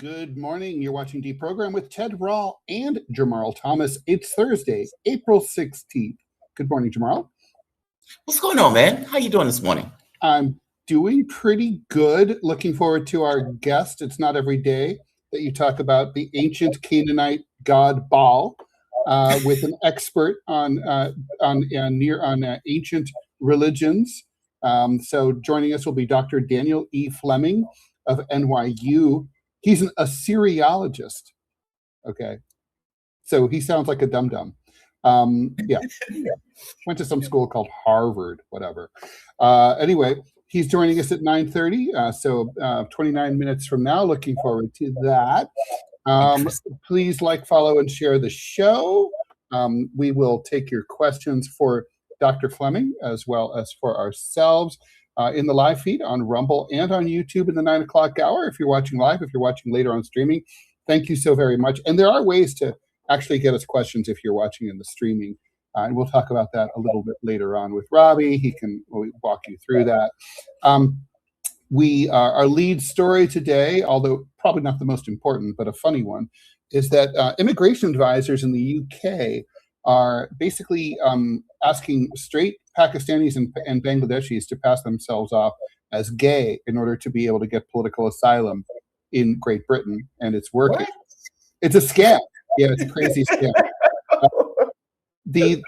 Good morning. You're watching DeProgram with Ted Rall and Jamarl Thomas. It's Thursday, April 16th. Good morning, Jamarl. What's going on, man? How you doing this morning? I'm doing pretty good. Looking forward to our guest. It's not every day that you talk about the ancient Canaanite god Baal with an expert on ancient religions. So joining us will be Dr. Daniel E. Fleming of NYU. He's an Assyriologist. Okay. So he sounds like a dum-dum. Yeah. Went to some school called Harvard, whatever. Anyway, he's joining us at 9:30. So 29 minutes from now. Looking forward to that. Please like, follow, and share the show. We will take your questions for Dr. Fleming as well as for ourselves. In the live feed on Rumble and on YouTube in the 9 o'clock hour. If you're watching live, if you're watching later on streaming, thank you so very much. And there are ways to actually get us questions if you're watching in the streaming. And we'll talk about that a little bit later on with Robbie. He can walk you through that. Our lead story today, although probably not the most important, but a funny one, is that immigration advisors in the UK are basically asking straight Pakistanis and Bangladeshis to pass themselves off as gay in order to be able to get political asylum in Great Britain, and it's working. What? It's a scam. Yeah, it's a crazy scam. The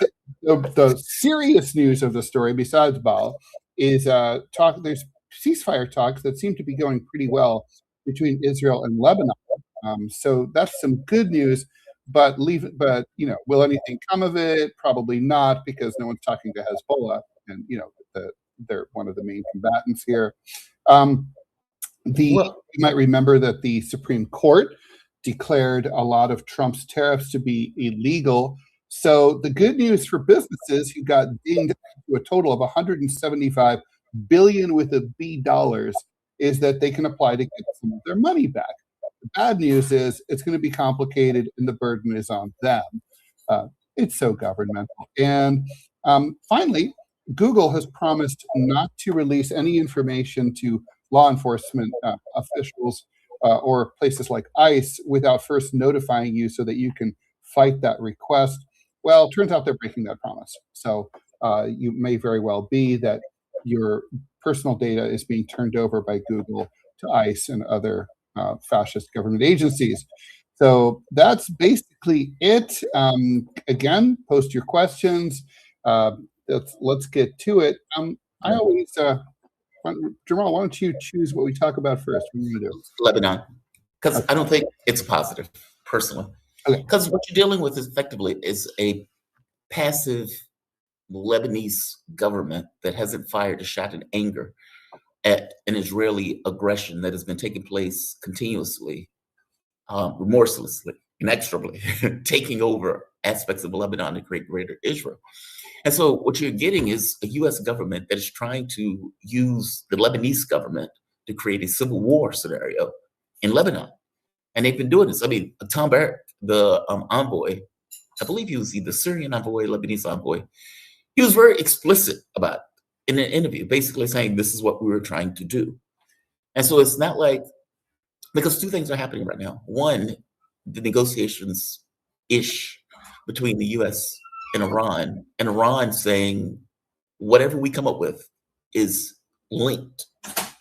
serious news of the story, besides Baal, is there's ceasefire talks that seem to be going pretty well between Israel and Lebanon. So that's some good news. But will anything come of it? Probably not, because no one's talking to Hezbollah, and they're one of the main combatants here. You might remember that the Supreme Court declared a lot of Trump's tariffs to be illegal. So the good news for businesses who got dinged to a total of $175 billion with a B dollars is that they can apply to get some of their money back. The bad news is it's going to be complicated and the burden is on them. It's so governmental. And finally, Google has promised not to release any information to law enforcement officials or places like ICE without first notifying you so that you can fight that request. Well, it turns out they're breaking that promise. So you may very well be that your personal data is being turned over by Google to ICE and other fascist government agencies. So that's basically it. Again, post your questions. Let's get to it. I always, Jamarl, why don't you choose what we talk about first? What are you going to do? Lebanon, because I don't think it's positive, personally. Because what you're dealing with effectively is a passive Lebanese government that hasn't fired a shot in anger at an Israeli aggression that has been taking place continuously, remorselessly, inexorably, taking over aspects of Lebanon to create greater Israel. And so what you're getting is a U.S. government that is trying to use the Lebanese government to create a civil war scenario in Lebanon. And they've been doing this. I mean, Tom Barrack, the envoy, I believe he was either Syrian envoy, Lebanese envoy, he was very explicit about it in an interview, basically saying this is what we were trying to do. And so it's not like, because two things are happening right now. One, the negotiations-ish between the US and Iran saying whatever we come up with is linked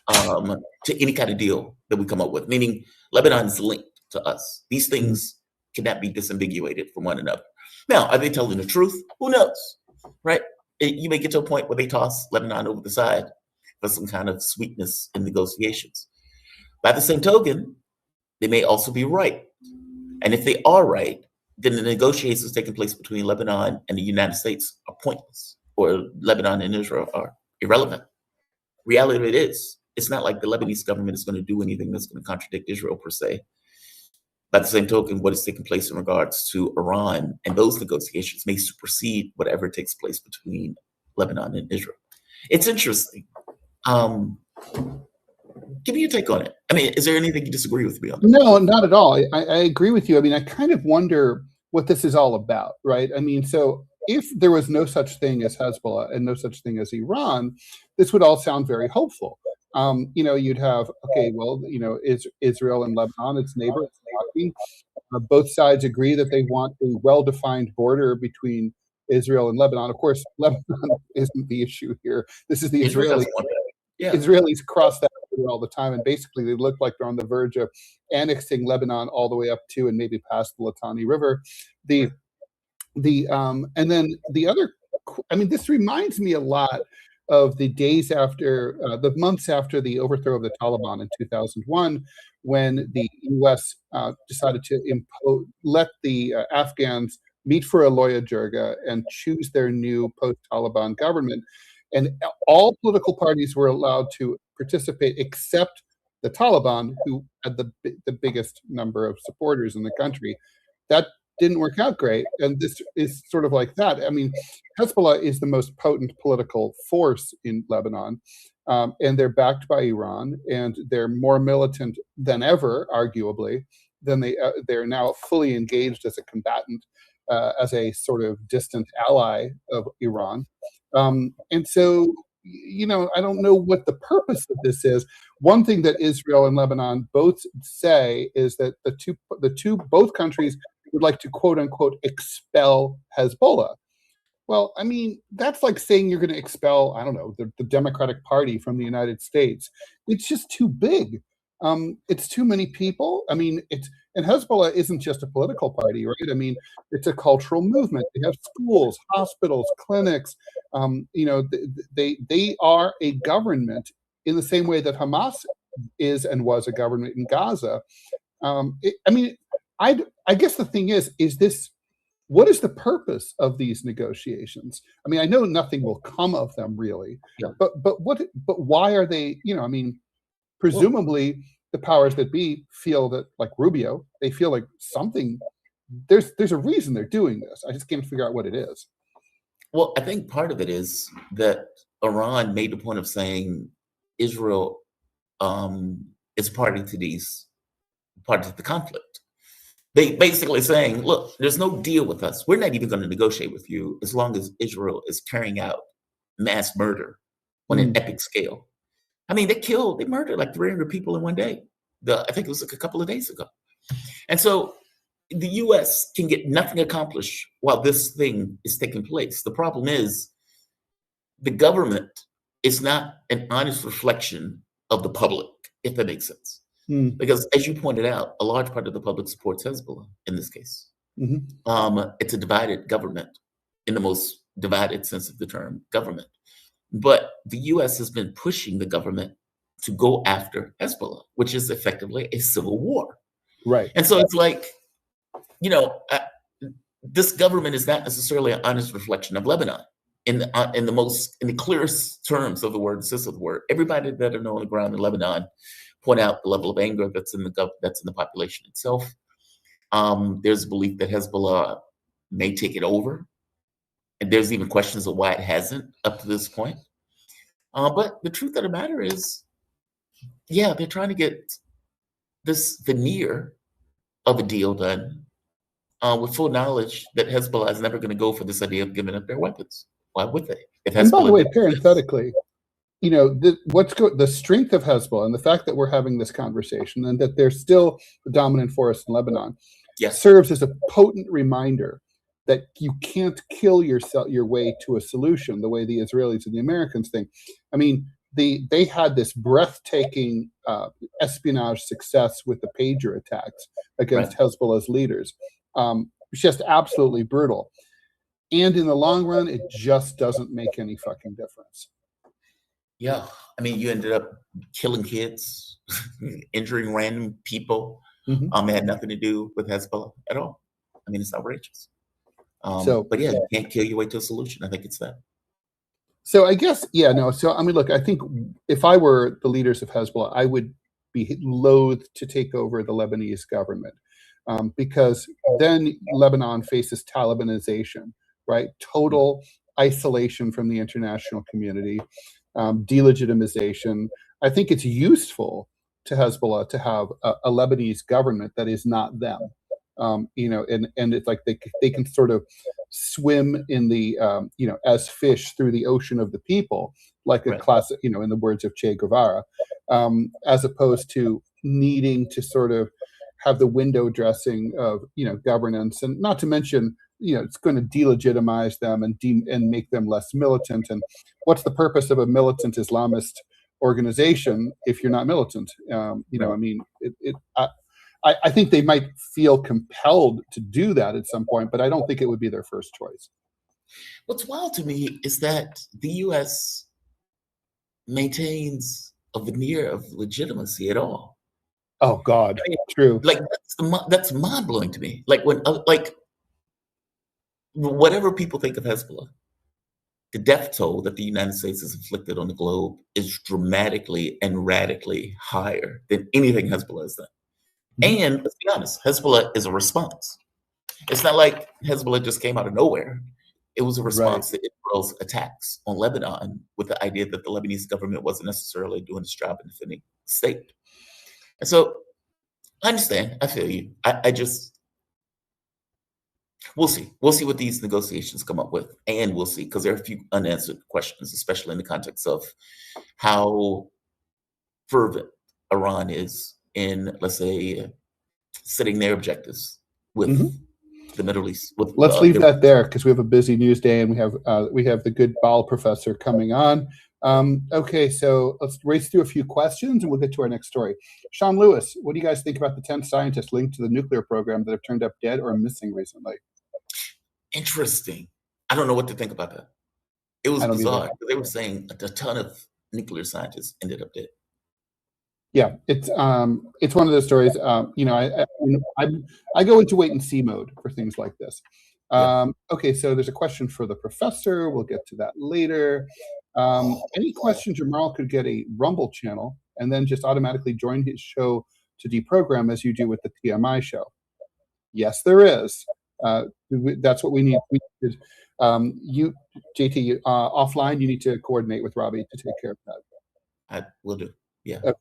to any kind of deal that we come up with, meaning Lebanon is linked to us. These things cannot be disambiguated from one another. Now, are they telling the truth? Who knows, right? You may get to a point where they toss Lebanon over the side for some kind of sweetness in negotiations. By the same token, they may also be right. And if they are right, then the negotiations taking place between Lebanon and the United States are pointless, or Lebanon and Israel are irrelevant. Reality of it is, it's not like the Lebanese government is going to do anything that's going to contradict Israel per se. By the same token, what is taking place in regards to Iran and those negotiations may supersede whatever takes place between Lebanon and Israel. It's interesting. Give me your take on it. I mean, is there anything you disagree with me on that? No, not at all. I agree with you. I mean, I kind of wonder what this is all about, right? I mean, so if there was no such thing as Hezbollah and no such thing as Iran, this would all sound very hopeful. You'd have, okay, well, Israel and Lebanon, its neighbor, it's talking. Both sides agree that they want a well-defined border between Israel and Lebanon. Of course, Lebanon isn't the issue here. This is the Israelis. Yeah. Israelis cross that border all the time, and basically they look like they're on the verge of annexing Lebanon all the way up to and maybe past the Litani River. And then the other, this reminds me a lot of the days after, the months after the overthrow of the Taliban in 2001, when the U.S. Decided to let the Afghans meet for a Loya Jirga and choose their new post-Taliban government. And all political parties were allowed to participate except the Taliban, who had the biggest number of supporters in the country. That didn't work out great. And this is sort of like that. Hezbollah is the most potent political force in Lebanon, and they're backed by Iran, and they're more militant than ever, arguably, than they're now fully engaged as a combatant, as a sort of distant ally of Iran. And so, I don't know what the purpose of this is. One thing that Israel and Lebanon both say is that both countries would like to, quote unquote, expel Hezbollah. Well, that's like saying you're going to expel, I don't know, the Democratic Party from the United States. It's just too big. It's too many people. And Hezbollah isn't just a political party, right? It's a cultural movement. They have schools, hospitals, clinics. They are a government in the same way that Hamas is and was a government in Gaza. I guess the thing is this, what is the purpose of these negotiations? I know nothing will come of them really, yeah. but why are they, presumably the powers that be feel that, like Rubio, they feel like something, there's a reason they're doing this. I just can't figure out what it is. Well, I think part of it is that Iran made the point of saying Israel is party to the conflict. They basically saying, look, there's no deal with us. We're not even going to negotiate with you as long as Israel is carrying out mass murder on an epic scale. They murdered like 300 people in one day. I think it was like a couple of days ago. And so the U.S. can get nothing accomplished while this thing is taking place. The problem is the government is not an honest reflection of the public, if that makes sense. Because, as you pointed out, a large part of the public supports Hezbollah in this case. It's a divided government, in the most divided sense of the term, government. But the U.S. has been pushing the government to go after Hezbollah, which is effectively a civil war. Right. And so it's like, this government is not necessarily an honest reflection of Lebanon in the clearest terms of the word, sense of the word. Everybody that I know on the ground in Lebanon point out the level of anger that's in the population itself. There's a belief that Hezbollah may take it over. And there's even questions of why it hasn't up to this point. But the truth of the matter is, they're trying to get this veneer of a deal done with full knowledge that Hezbollah is never going to go for this idea of giving up their weapons. Why would they? And by the way, parenthetically, the strength of Hezbollah and the fact that we're having this conversation and that they're still the dominant force in Lebanon serves as a potent reminder that you can't kill your way to a solution the way the Israelis and the Americans think. They had this breathtaking espionage success with the pager attacks against Hezbollah's leaders. It's just absolutely brutal. And in the long run, it just doesn't make any fucking difference. Yeah. You ended up killing kids, injuring random people. It had nothing to do with Hezbollah at all. It's outrageous. But you can't kill your way to a solution. I think it's that. So I guess, look, I think if I were the leaders of Hezbollah, I would be loath to take over the Lebanese government because then Lebanon faces Talibanization, right? Total isolation from the international community, delegitimization. I think it's useful to Hezbollah to have a Lebanese government that is not them. And it's like they can sort of swim in the as fish through the ocean of the people, like a classic, in the words of Che Guevara, as opposed to needing to sort of have the window dressing of, governance, and not to mention, it's going to delegitimize them and make them less militant. And what's the purpose of a militant Islamist organization if you're not militant? I mean, I think they might feel compelled to do that at some point, but I don't think it would be their first choice. What's wild to me is that the U.S. maintains a veneer of legitimacy at all. Oh God, true. Like that's mind blowing to me. Like when whatever people think of Hezbollah, the death toll that the United States has inflicted on the globe is dramatically and radically higher than anything Hezbollah has done. And let's be honest, Hezbollah is a response. It's not like Hezbollah just came out of nowhere. It was a response to Israel's attacks on Lebanon, with the idea that the Lebanese government wasn't necessarily doing its job in defending the state. And so I understand. I feel you. I just, we'll see. We'll see what these negotiations come up with. And we'll see, because there are a few unanswered questions, especially in the context of how fervent Iran is in, let's say, setting their objectives with the Middle East. Let's leave that there, because we have a busy news day, and we have the good Ball professor coming on. Okay, so let's race through a few questions, and we'll get to our next story. Sean Lewis, what do you guys think about the 10 scientists linked to the nuclear program that have turned up dead or missing recently? Interesting. I don't know what to think about that. It was bizarre. They were saying a ton of nuclear scientists ended up dead. Yeah, it's one of those stories. I go into wait and see mode for things like this. Okay, so there's a question for the professor. We'll get to that later. Any question Jamarl could get a Rumble channel and then just automatically join his show to deprogram as you do with the TMI show? Yes, there is. That's what we need. You, JT, offline, you need to coordinate with Robbie to take care of that. I will do. Yeah. Okay.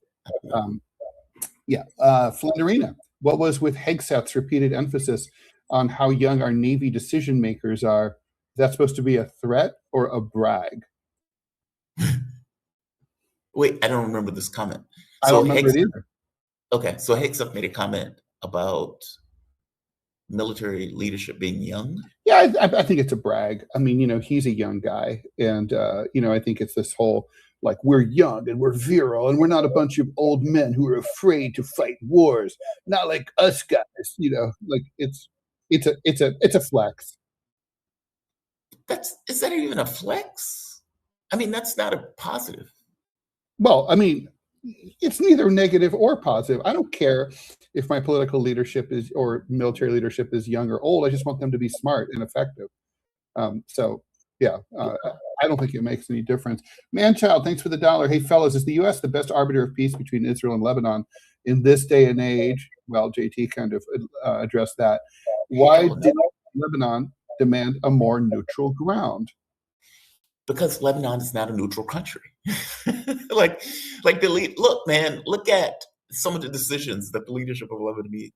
Flanderina, what was with Hegseth's repeated emphasis on how young our Navy decision makers are? Is that supposed to be a threat or a brag? Wait, I don't remember this comment. I don't remember it either. Okay, so Hegseth made a comment about military leadership being young. Yeah, I think it's a brag. I mean, he's a young guy, and I think it's this whole, like, we're young and we're virile and we're not a bunch of old men who are afraid to fight wars, not like us guys. Like it's a flex. Is that even a flex? I mean, that's not a positive. Well, I mean, it's neither negative or positive. I don't care if my political leadership or military leadership is young or old. I just want them to be smart and effective. Yeah, I don't think it makes any difference. Manchild, thanks for the $1. Hey, fellas, is the U.S. the best arbiter of peace between Israel and Lebanon in this day and age? Well, JT kind of addressed that. Why did Lebanon demand a more neutral ground? Because Lebanon is not a neutral country. Look, man, look at some of the decisions that the leadership of Lebanese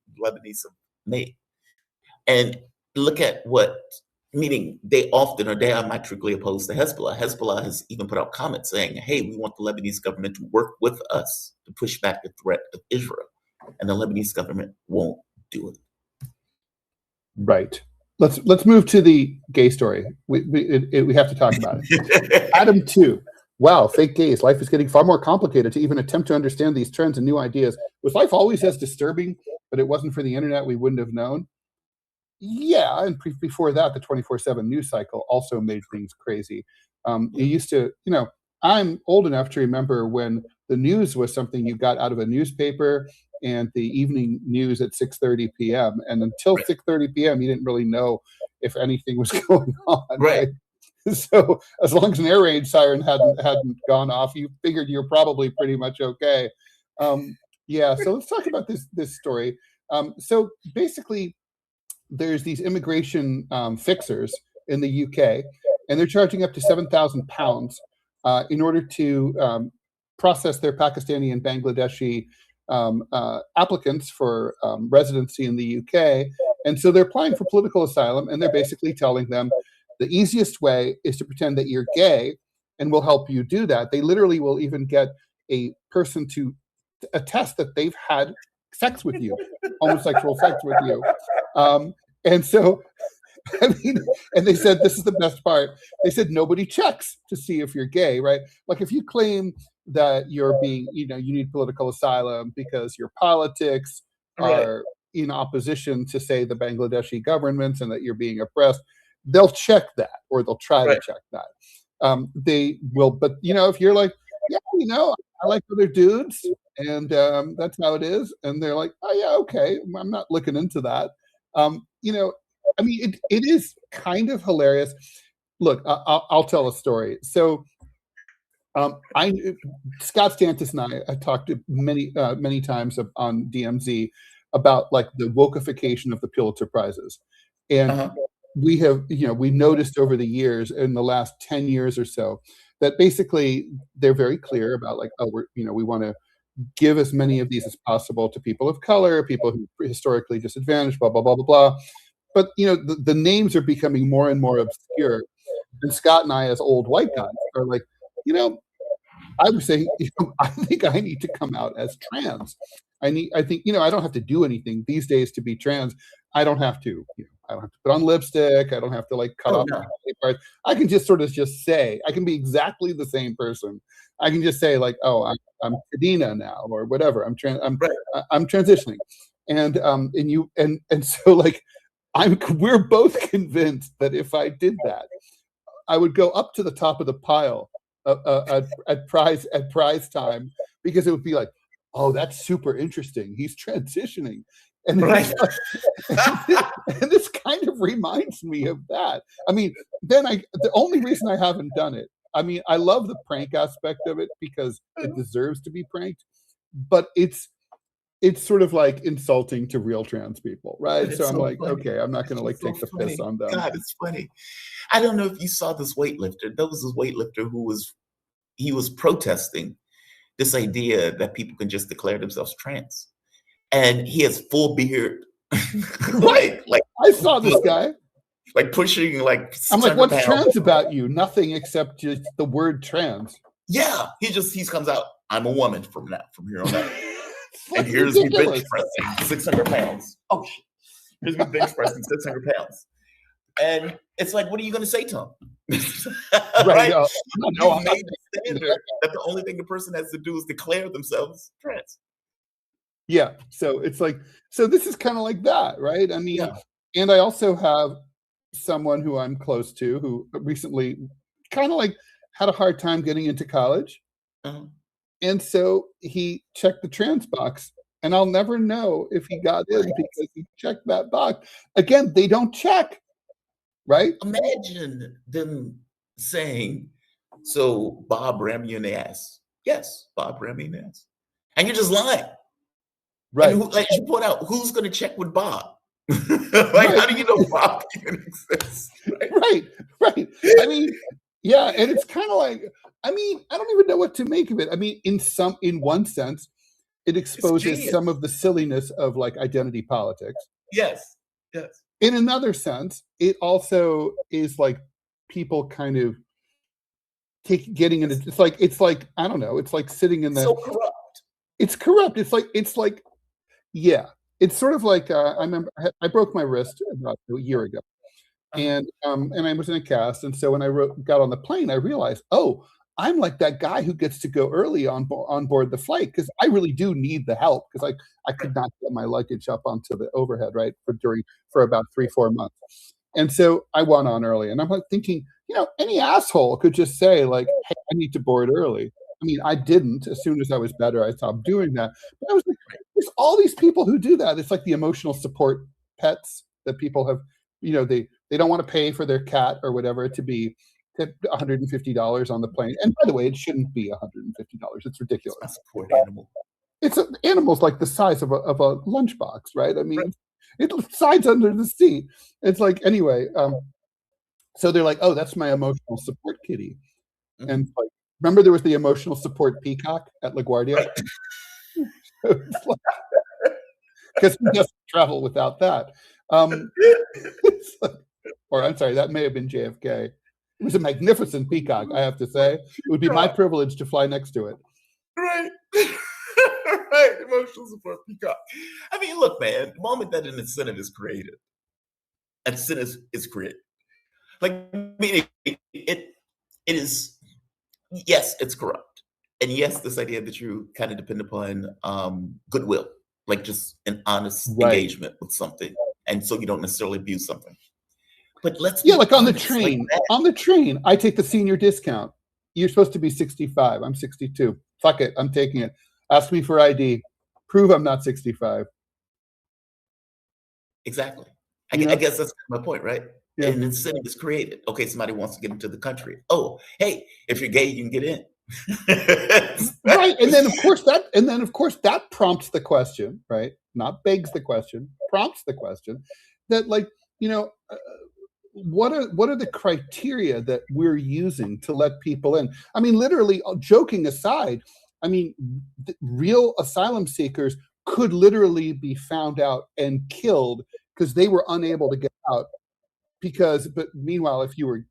have made. And look at meaning they often are diametrically opposed to Hezbollah. Hezbollah has even put out comments saying, hey, we want the Lebanese government to work with us to push back the threat of Israel. And the Lebanese government won't do it. Right. Let's move to the gay story. We have to talk about it. Adam 2. Wow, fake gays. Life is getting far more complicated to even attempt to understand these trends and new ideas. Was life always as disturbing, but it wasn't for the internet, we wouldn't have known? Yeah, and before that, the 24/7 news cycle also made things crazy. It used to, I'm old enough to remember when the news was something you got out of a newspaper and the evening news at 6:30 p.m. And until 6:30 p.m., you didn't really know if anything was going on. Right. So as long as an air raid siren hadn't gone off, you figured you're probably pretty much okay. Yeah. So let's talk about this story. So basically, there's these immigration fixers in the UK, and they're charging up to £7,000 in order to process their Pakistani and Bangladeshi applicants for residency in the UK. And so they're applying for political asylum, and they're basically telling them the easiest way is to pretend that you're gay and we'll help you do that. They literally will even get a person to attest that they've had sex with you, homosexual sex with you. And so, I mean, and they said, this is the best part. They said, nobody checks to see if you're gay, right? Like if you claim that you're being, you need political asylum because your politics are in opposition to, say, the Bangladeshi government and that you're being oppressed, they'll check that, or they'll try to check that. They will, but if you're like, yeah, I like other dudes, and that's how it is, and they're like, oh yeah, okay, I'm not looking into that. I mean, it is kind of hilarious. Look, I'll tell a story. So, Scott Stantis and I talked to many times on DMZ about like the wokeification of the Pulitzer Prizes, and we have, we noticed over the years, in the last 10 years or so, that basically they're very clear about like, oh, we want to give as many of these as possible to people of color, people who are historically disadvantaged, blah blah blah blah blah. But the names are becoming more and more obscure, and Scott and I, as old white guys, are like, I would say, I think I need to come out as trans. I think I don't have to do anything these days to be trans. I don't have to. I don't have to put on lipstick. I don't have to like cut off my parts. I can just sort of just say, I can be exactly the same person. I can just say like, oh, I'm Kadena now, or whatever. I'm transitioning, and so like, we're both convinced that if I did that, I would go up to the top of the pile at prize time, because it would be like, oh, that's super interesting. He's transitioning. And, and this kind of reminds me of that. I mean, the only reason I haven't done it, I mean, I love the prank aspect of it because it deserves to be pranked, but it's sort of like insulting to real trans people, right? So I'm like, okay, I'm not going to like take the piss on them. God, it's funny. I don't know if you saw this weightlifter. There was this weightlifter who was protesting this idea that people can just declare themselves trans, and he has full beard. like I saw this guy like pushing like. I'm like, what's trans about you? Nothing except just the word trans. Yeah, he comes out. I'm a woman from here on out. And here's me bench pressing 600 pounds. Oh shit! Here's me bench pressing 600 pounds. And it's like, what are you going to say to him? Right? No, made the standard that the only thing the person has to do is declare themselves trans. Yeah. So it's like, so this is kind of like that, right? I mean, and I also have someone who I'm close to who recently kind of like had a hard time getting into college. And so he checked the trans box, and I'll never know if he got in because he checked that box. Again, they don't check, right? Imagine them saying, so Bob ran you in the ass. Yes, Bob ran me in the ass. And you're just lying. Right. And like you point out, who's going to check with Bob? How do you know Bob even exists? Right. I mean, yeah, and it's kind of like, I mean, I don't even know what to make of it. I mean, in one sense, it exposes some of the silliness of like identity politics. Yes. In another sense, it also is like people kind of getting into. It's like I don't know. It's like sitting in the. So corrupt. It's corrupt. It's like, yeah. It's sort of like I remember I broke my wrist about a year ago, and I was in a cast, and so when I got on the plane, I realized, oh, I'm like that guy who gets to go early on board the flight because I really do need the help because I could not get my luggage up onto the overhead for about 3-4 months, and so I went on early, and I'm like thinking, any asshole could just say like, hey, I need to board early. I mean, I didn't. As soon as I was better, I stopped doing that. But I was like, there's all these people who do that. It's like the emotional support pets that people have. They don't want to pay for their cat or whatever to be $150 on the plane. And by the way, it shouldn't be $150. It's ridiculous. It's a support animal. It's animals like the size of a lunchbox, right? I mean, it sides under the seat. It's like anyway. So they're like, oh, that's my emotional support kitty, and like. Remember, there was the emotional support peacock at LaGuardia? Because he doesn't travel without that. Or I'm sorry, that may have been JFK. It was a magnificent peacock, I have to say. It would be my privilege to fly next to it. Right. Right. Emotional support peacock. I mean, look, man, the moment that an incentive is created, an incentive is created. Like, I mean, it is, yes, it's corrupt. And yes, this idea that you kind of depend upon goodwill, like just an honest engagement with something. And so you don't necessarily abuse something. But let's like on the train. On the train, I take the senior discount. You're supposed to be 65. I'm 62. Fuck it. I'm taking it. Ask me for ID. Prove I'm not 65. Exactly. I guess that's my point, right? Yeah. An incentive is created. Okay, somebody wants to get into the country. Oh, hey, if you're gay, you can get in. Right. And then of course that prompts the question, right? Not begs the question, prompts the question that, like, what are the criteria that we're using to let people in? I mean, literally, joking aside, I mean, real asylum seekers could literally be found out and killed because they were unable to get out. But meanwhile, if you were,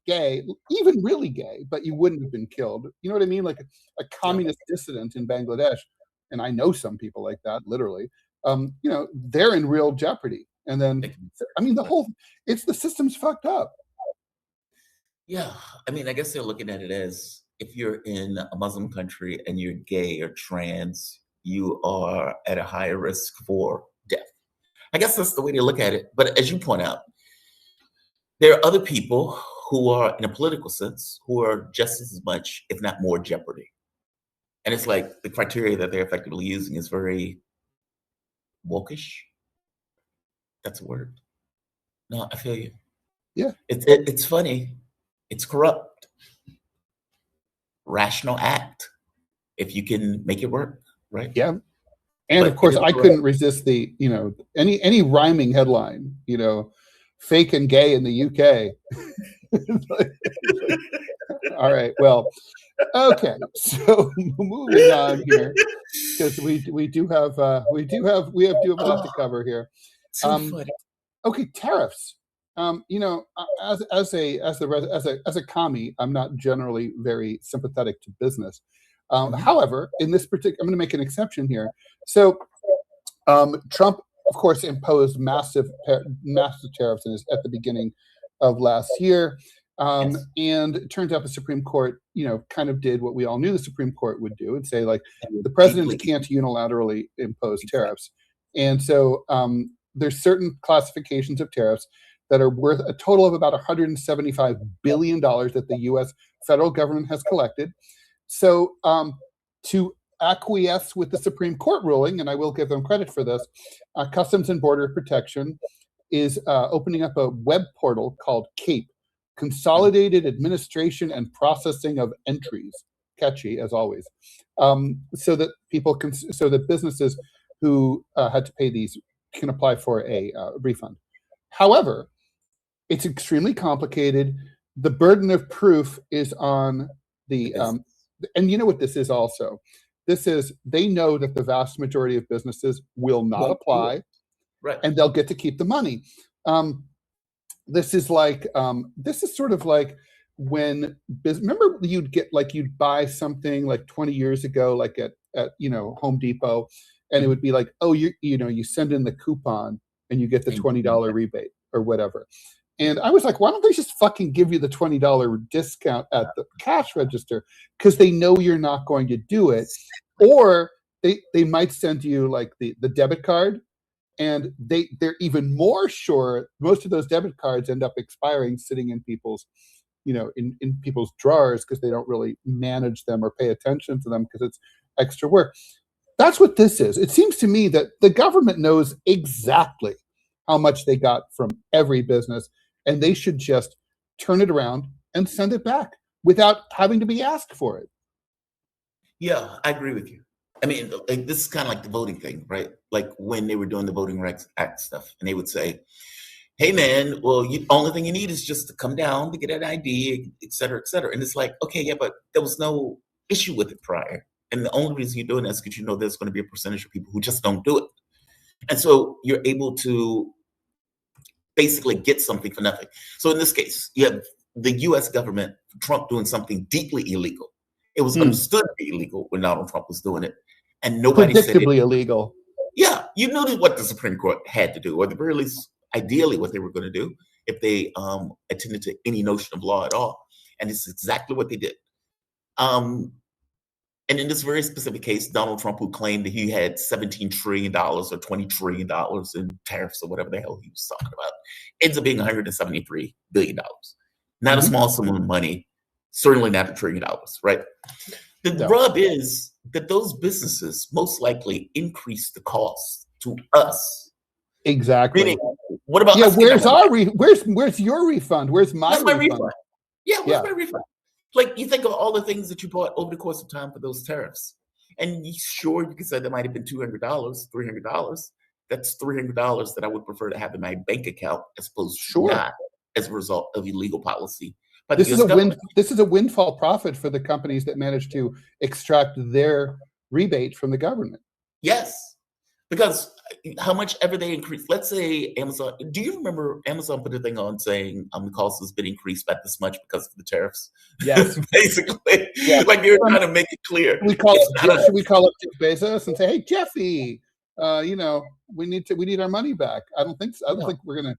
gay, even really gay, but you wouldn't have been killed. You know what I mean? Like a communist dissident in Bangladesh, and I know some people like that, literally. They're in real jeopardy. And then, I mean, the system's fucked up. Yeah. I mean, I guess they're looking at it as if you're in a Muslim country and you're gay or trans, you are at a higher risk for death. I guess that's the way they look at it. But as you point out, there are other people who are, in a political sense, who are just as much, if not more, jeopardy. And it's like the criteria that they're effectively using is very wokish. That's a word. No, I feel you. Yeah. It's funny. It's corrupt. Rational act, if you can make it work, right? Yeah. And of course, I couldn't resist the, any rhyming headline, fake and gay in the UK. All right. Well, okay. So moving on here, because we do have a lot to cover here. Okay, tariffs. As a commie, I'm not generally very sympathetic to business. However, in this particular, I'm going to make an exception here. So, Trump, of course, imposed massive tariffs at the beginning of last year, and it turns out the Supreme Court, kind of did what we all knew the Supreme Court would do and say, like, the president can't unilaterally impose tariffs, and so there's certain classifications of tariffs that are worth a total of about $175 billion that the U.S. federal government has collected. So to acquiesce with the Supreme Court ruling, and I will give them credit for this, Customs and Border Protection is opening up a web portal called CAPE, Consolidated Administration and Processing of Entries, catchy as always, so that businesses who had to pay these can apply for a refund. However, it's extremely complicated. The burden of proof is on the, and you know what this is also? This is, they know that the vast majority of businesses will not apply, right, and they'll get to keep the money. This is sort of like when, remember you'd buy something like 20 years ago, like at Home Depot, and it would be like, oh, you send in the coupon and you get the $20 rebate or whatever. And I was like, why don't they just fucking give you the $20 discount at the cash register? Because they know you're not going to do it. Or they might send you like the debit card, and they're even more sure. Most of those debit cards end up expiring, sitting in people's, in people's drawers because they don't really manage them or pay attention to them because it's extra work. That's what this is. It seems to me that the government knows exactly how much they got from every business, and they should just turn it around and send it back without having to be asked for it. Yeah, I agree with you. I mean, like, this is kind of like the voting thing, right? Like when they were doing the Voting Rights Act stuff, and they would say, hey, man, well, only thing you need is just to come down to get an ID, et cetera, et cetera. And it's like, okay, yeah, but there was no issue with it prior. And the only reason you're doing that is because you know there's going to be a percentage of people who just don't do it. And so you're able to basically get something for nothing. So in this case, you have the U.S. government, Trump doing something deeply illegal. It was understood to be illegal when Donald Trump was doing it, and nobody said predictably illegal. Yeah, you knew what the Supreme Court had to do, or at the very least, ideally, what they were going to do if they attended to any notion of law at all. And it's exactly what they did. And in this very specific case, Donald Trump, who claimed that he had $17 trillion or $20 trillion in tariffs or whatever the hell he was talking about, ends up being $173 billion. Not a small sum of money, certainly not $1 trillion, right? The rub is that those businesses most likely increase the cost to us. Exactly. Meaning, what about us? Where's your refund? Where's my refund? Yeah, where's my refund? Like, you think of all the things that you bought over the course of time for those tariffs. And sure, you could say that might have been $200, $300. That's $300 that I would prefer to have in my bank account as opposed to not as a result of illegal policy. But this is a windfall profit for the companies that manage to extract their rebate from the government. Yes, because how much ever they increase, let's say Amazon, do you remember Amazon put a thing on saying the cost has been increased by this much because of the tariffs? Yes. Basically. Yeah. Like they were trying to make it clear. We call up Jeff Bezos and say, hey, Jeffy, we need our money back. I don't think so. I don't think we're gonna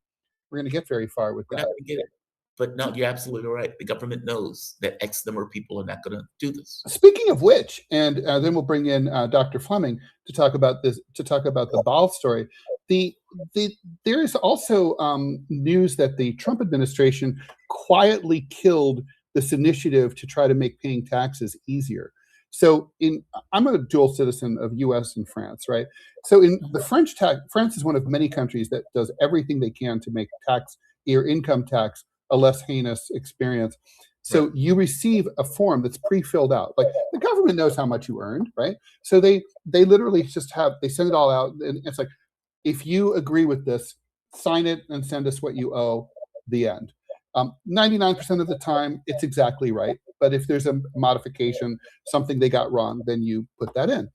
get very far with that. We're not gonna get it. But no, you're absolutely right. The government knows that X number of people are not going to do this. Speaking of which, and then we'll bring in Dr. Fleming to talk about this, to talk about the Ball story. There is also news that the Trump administration quietly killed this initiative to try to make paying taxes easier. So I'm a dual citizen of U.S. and France, right? So in the France is one of many countries that does everything they can to make tax or income tax a less heinous experience. So you receive a form that's pre-filled out. Like the government knows how much you earned, right? So they literally just they send it all out, and it's like, if you agree with this, sign it and send us what you owe. The end. 99% of the time, it's exactly right. But if there's a modification, something they got wrong, then you put that in.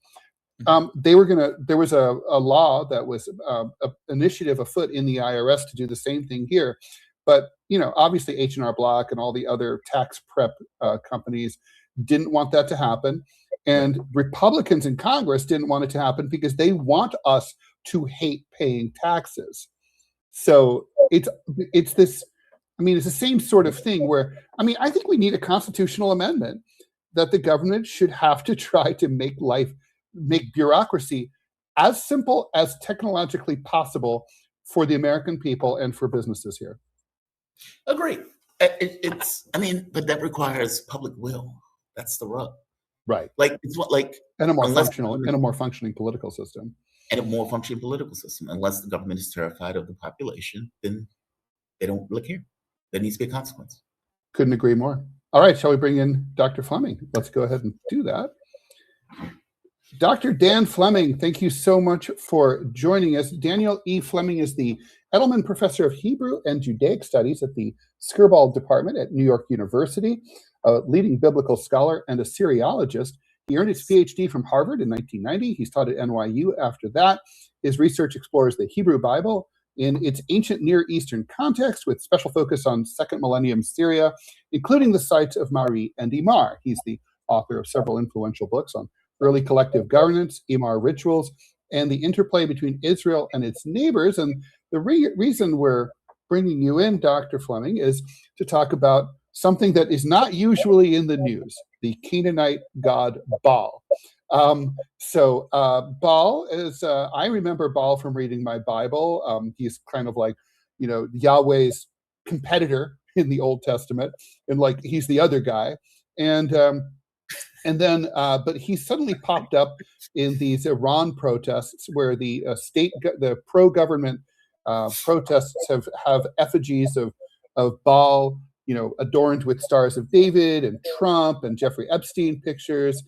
There was a law that was an initiative afoot in the IRS to do the same thing here. But, obviously H&R Block and all the other tax prep companies didn't want that to happen. And Republicans in Congress didn't want it to happen because they want us to hate paying taxes. So it's this, it's the same sort of thing where, I think we need a constitutional amendment that the government should have to try to make bureaucracy as simple as technologically possible for the American people and for businesses here. Agree. But that requires public will. That's the rub. Right. Like it's what and a more functioning political system. And a more functioning political system. Unless the government is terrified of the population, then they don't really care. There needs to be a consequence. Couldn't agree more. All right, shall we bring in Dr. Fleming? Let's go ahead and do that. Dr. Dan Fleming, thank you so much for joining us. Daniel E. Fleming is the Edelman Professor of Hebrew and Judaic Studies at the Skirball Department at New York University, a leading biblical scholar and a Syriologist. He earned his Ph.D. from Harvard in 1990. He's taught at NYU after that. His research explores the Hebrew Bible in its ancient Near Eastern context, with special focus on second-millennium Syria, including the sites of Mari and Emar. He's the author of several influential books on early collective governance, Emar rituals, and the interplay between Israel and its neighbors. And the reason we're bringing you in, Dr. Fleming, is to talk about something that is not usually in the news, the Canaanite god Baal. Baal is, I remember Baal from reading my Bible. He's kind of like, Yahweh's competitor in the Old Testament, and he's the other guy. But he suddenly popped up in these Iran protests where the pro-government protests have effigies of Baal, adorned with stars of David and Trump and Jeffrey Epstein pictures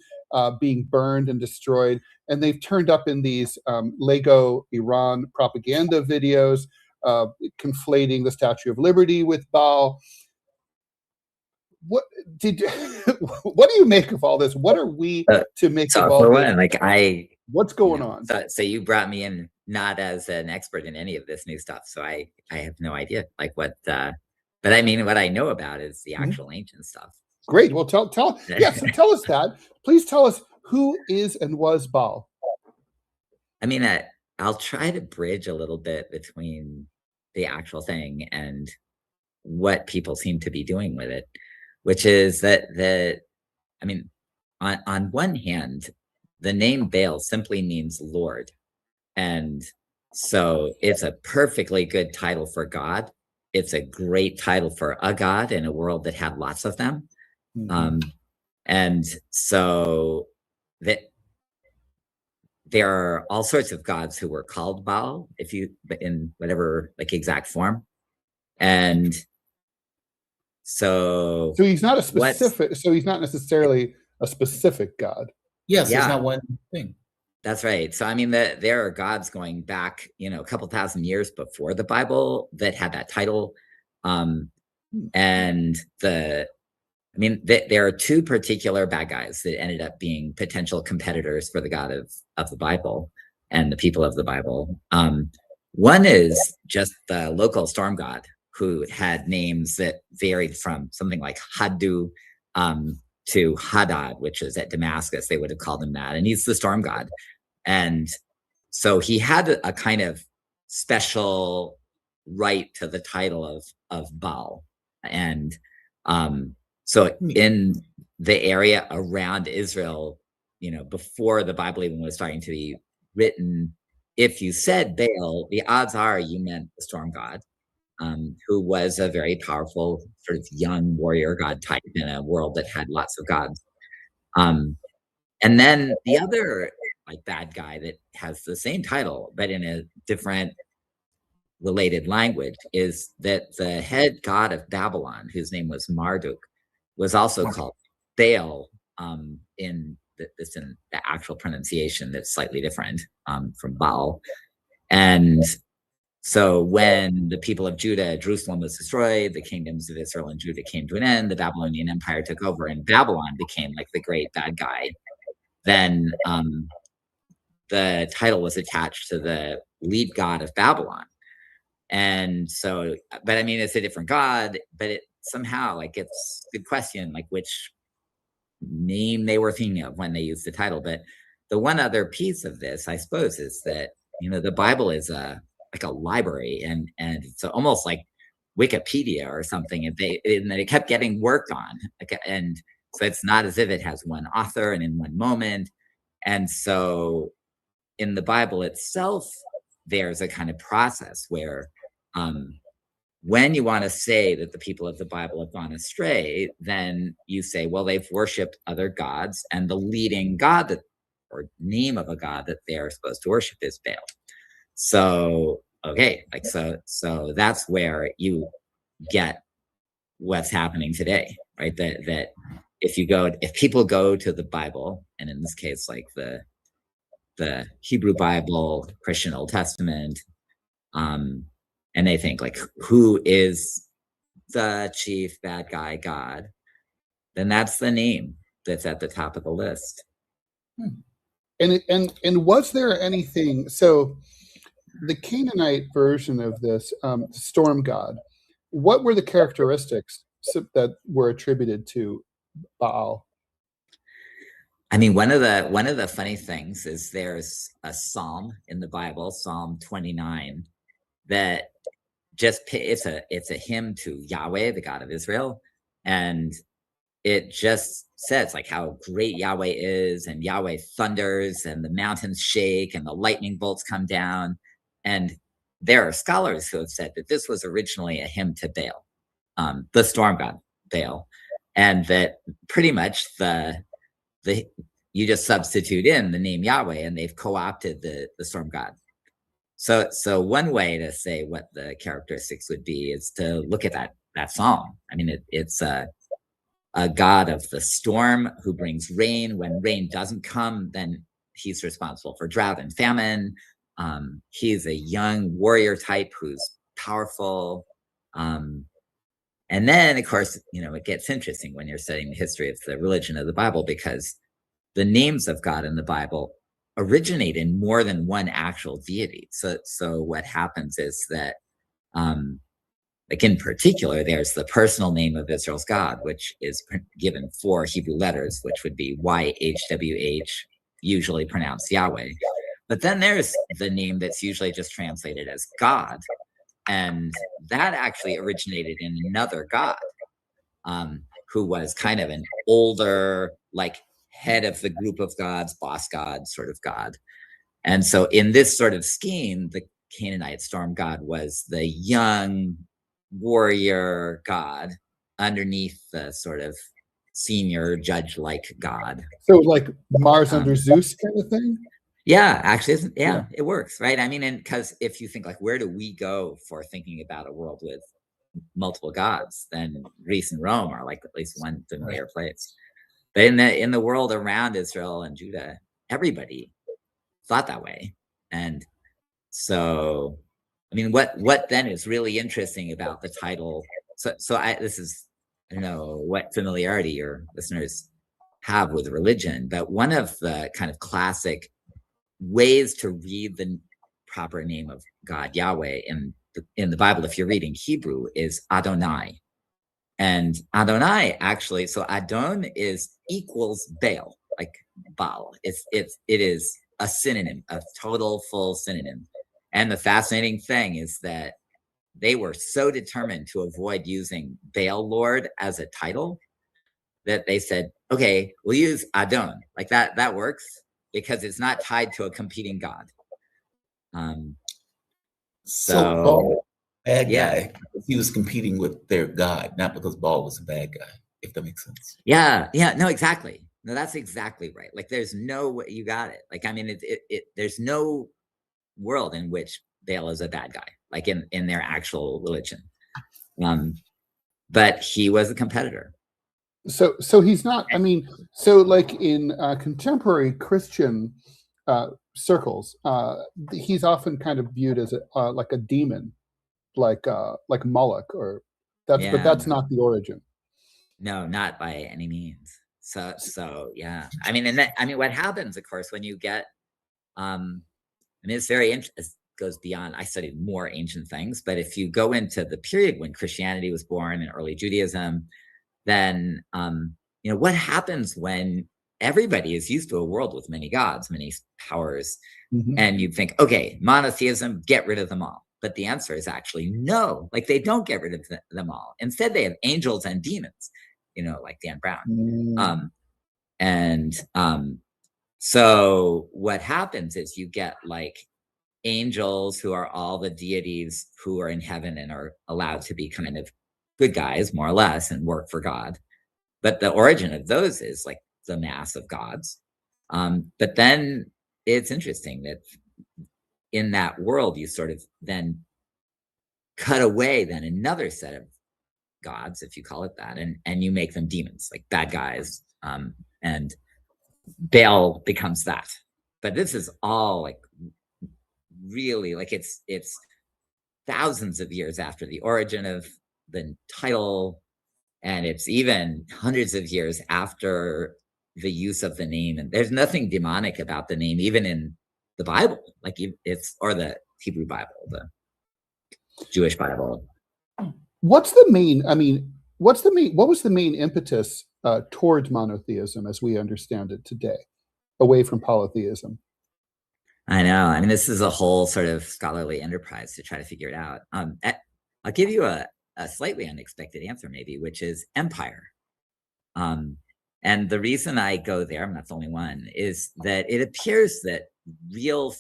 being burned and destroyed. And they've turned up in these Lego Iran propaganda videos, conflating the Statue of Liberty with Baal. What do you make of all this? What are we to make of all this? What's going on? So you brought me in not as an expert in any of this new stuff, so I have no idea what But I mean, what I know about is the actual ancient stuff. Great. Well, tell so tell us that. Please tell us who is and was Baal. I mean, I'll try to bridge a little bit between the actual thing and what people seem to be doing with it, which is that I mean, on one hand, the name Baal simply means Lord. And so it's a perfectly good title for God. It's a great title for a God in a world that had lots of them. And so that there are all sorts of gods who were called Baal, in whatever like exact form. And so he's not a specific, so he's not necessarily a specific god. Yes, there's not one thing. That's right. So I mean, there are gods going back, a couple thousand years before the Bible that had that title. And there are two particular bad guys that ended up being potential competitors for the God of the Bible and the people of the Bible. One is just the local storm god who had names that varied from something like Haddu to Hadad, which is at Damascus. They would have called him that. And he's the storm god. And so he had a kind of special right to the title of Baal. And so in the area around Israel, before the Bible even was starting to be written, if you said Baal, the odds are you meant the storm god, who was a very powerful sort of young warrior god type in a world that had lots of gods. And then the other like bad guy that has the same title, but in a different related language, is that the head god of Babylon, whose name was Marduk, was also called Baal in the actual pronunciation that's slightly different from Baal. And so when the people of Jerusalem was destroyed, the kingdoms of Israel and Judah came to an end, the Babylonian Empire took over, and Babylon became like the great bad guy. Then the title was attached to the lead god of Babylon. And so, but I mean, it's a different god, but it somehow, like, it's a good question, like which name they were thinking of when they used the title. But the one other piece of this, I suppose, is that, the Bible is like a library, and it's almost like Wikipedia or something, and it kept getting worked on. And so it's not as if it has one author and in one moment. And so in the Bible itself, there's a kind of process where when you want to say that the people of the Bible have gone astray, then you say, well, they've worshipped other gods, and the leading god or name of a god that they are supposed to worship is Baal. So, okay, like, so that's where you get what's happening today, right? That if people go to the Bible, and in this case, like the Hebrew Bible, Christian Old Testament, and they think like, who is the chief bad guy God? Then that's the name that's at the top of the list. And was there anything? So the Canaanite version of this storm god, what were the characteristics that were attributed to Baal? I mean, one of the funny things is there's a psalm in the Bible, Psalm 29, that it's a hymn to Yahweh, the God of Israel, and it just says like how great Yahweh is, and Yahweh thunders, and the mountains shake, and the lightning bolts come down. And there are scholars who have said that this was originally a hymn to Baal, the storm god Baal, and that pretty much you just substitute in the name Yahweh, and they've co-opted the storm god. So one way to say what the characteristics would be is to look at that psalm. I mean, it's a god of the storm who brings rain. When rain doesn't come, then he's responsible for drought and famine. He's a young warrior type who's powerful. And then, of course, it gets interesting when you're studying the history of the religion of the Bible, because the names of God in the Bible originate in more than one actual deity. So what happens is that Like in particular, there's the personal name of Israel's God, which is given 4 Hebrew letters, which would be YHWH, usually pronounced Yahweh. But then there's the name that's usually just translated as God. And that actually originated in another God, who was kind of an older, like head of the group of gods, boss god sort of God. And so in this sort of scheme, the Canaanite storm god was the young warrior god underneath the sort of senior judge-like god. So like Mars under Zeus kind of thing? Yeah, actually, yeah, it works, right? I mean, and because if you think like, where do we go for thinking about a world with multiple gods? Then Greece and Rome are like at least one familiar place. But in the world around Israel and Judah, everybody thought that way. And so, I mean, what then is really interesting about the title? So I don't know what familiarity your listeners have with religion, but one of the kind of classic ways to read the proper name of God, Yahweh, in the Bible, if you're reading Hebrew, is Adonai. And Adonai actually, so Adon equals Baal, like Baal. It is a synonym, a total full synonym. And the fascinating thing is that they were so determined to avoid using Baal Lord as a title that they said, okay, we'll use Adon. Like that works because it's not tied to a competing god. So Baal, bad guy, he was competing with their god, not because Baal was a bad guy, if that makes sense. Yeah, no, exactly. No, that's exactly right. Like there's no, you got it. Like, I mean, there's no world in which Baal is a bad guy, like in their actual religion. But he was a competitor. So he's not, I mean, so like in contemporary Christian circles, he's often kind of viewed as like a demon, like Moloch, or but that's not the origin. No, not by any means. So yeah, I mean, what happens, of course, when you get, I mean, it's very interesting. Goes beyond. I studied more ancient things, but if you go into the period when Christianity was born and early Judaism, then what happens when everybody is used to a world with many gods, many powers, and you think, okay, monotheism, get rid of them all. But the answer is actually no. Like they don't get rid of them all. Instead, they have angels and demons. Like Dan Brown. So what happens is you get like angels who are all the deities who are in heaven and are allowed to be kind of good guys, more or less, and work for God. But the origin of those is like the mass of gods. But then it's interesting that in that world, you sort of then cut away then another set of gods, if you call it that, and you make them demons, like bad guys. And Baal becomes that. But this is all like really like it's thousands of years after the origin of the title, and it's even hundreds of years after the use of the name. And there's nothing demonic about the name, even in the Bible, like or the Hebrew Bible, the Jewish Bible. What was the main impetus towards monotheism as we understand it today, away from polytheism? I know. I mean, this is a whole sort of scholarly enterprise to try to figure it out. I'll give you a slightly unexpected answer, maybe, which is empire. And the reason I go there, I'm not the only one, is that it appears that real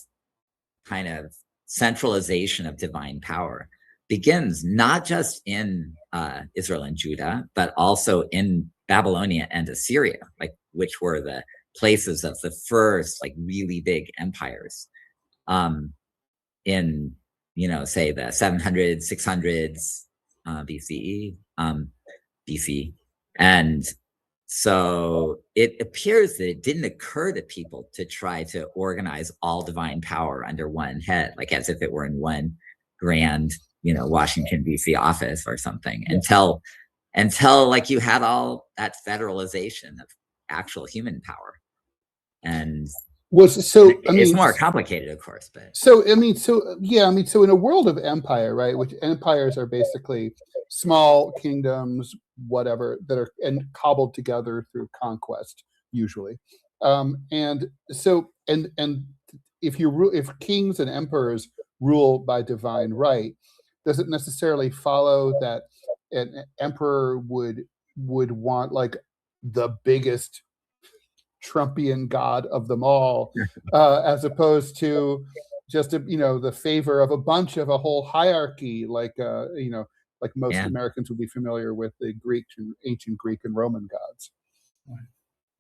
kind of centralization of divine power begins not just in Israel and Judah, but also in Babylonia and Assyria, like which were the places of the first like really big empires in say the 700s, 600s BCE, BC. And so it appears that it didn't occur to people to try to organize all divine power under one head, like as if it were in one grand Washington DC office or something, until like you had all that federalization of actual human power. And It's more complicated, of course, but so in a world of empire, right, which empires are basically small kingdoms, whatever, that are cobbled together through conquest usually, and if kings and emperors rule by divine right, does it necessarily follow that an emperor would want like the biggest Trumpian god of them all, as opposed to just the favor of a whole hierarchy, like most Americans would be familiar with the ancient Greek and Roman gods.